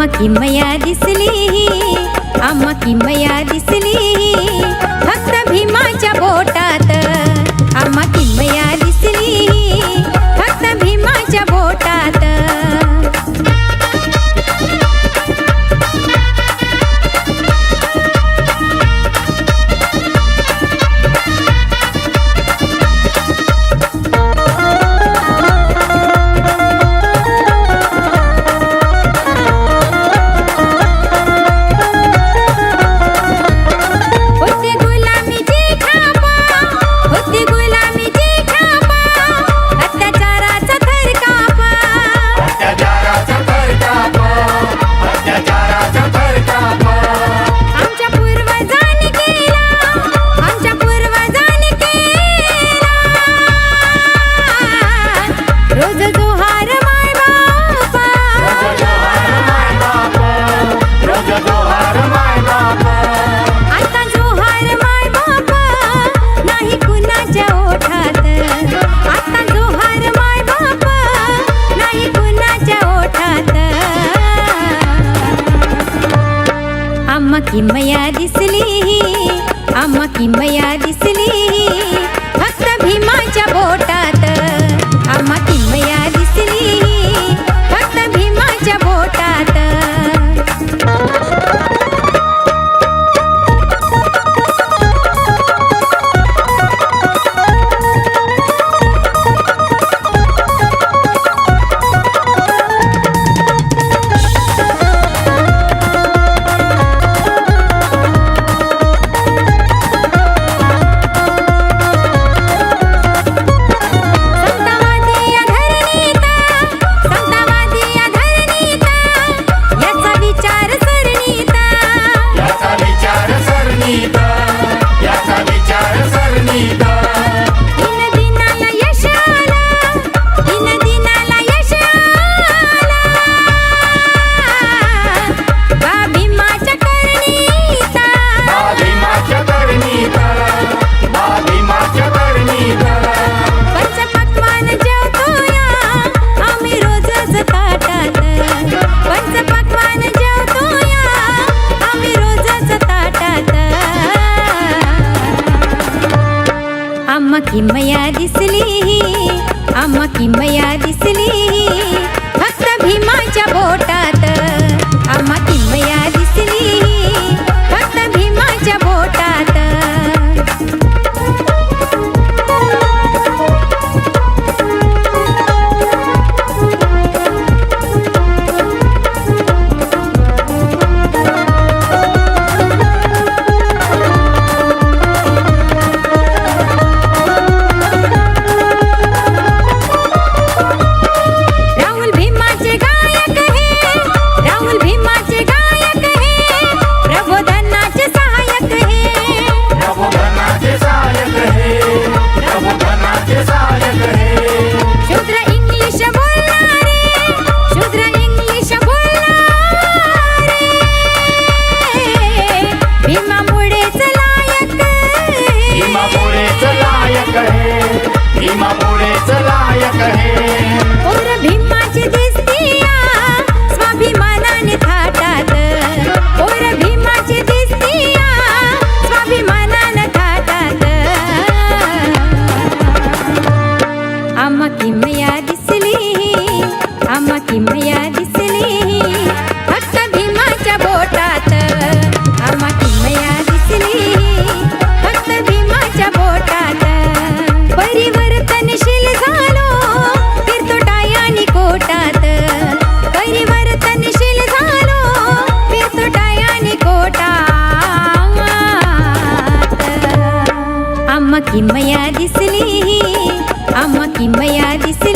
किमया दिसली, आम्हा किमया दिसली, फक्त भीमाच्या बोटात. आम्हा किमया दिसली, फक्त भीमाच्या बोटात. आम्हा किमया दिसली, आम्हा किमया दिसली, फक्त भीमाच्या बोटात. आम्हा किमया दिसली, फक्त भीमाच्या बोटात. आम्हा किमया दिसली, आम्हा किमया दिसली, फक्त भीमाच्या बोटात. आम्हा किमया दिसली, फक्त भीमाच्या बोटात. भीमाची दिसतीया स्वाभिमानाने थाटात. पोर भीमाची दिसतीया स्वाभिमानाने थाटात. आम्हा किमया दिसली, आम्हा किमया दिसली, फक्त भीमाच्या बोटात. आम्हा किमया दिसली, फक्त भीमाच्या बोटात. परिवर्तनशील झालो फिरतो टायानी कोटात. परिवर्तनशील झालो फिरतो टायानी कोटात. आम्हा किमया दिसली, आम्हा किमया दिसली,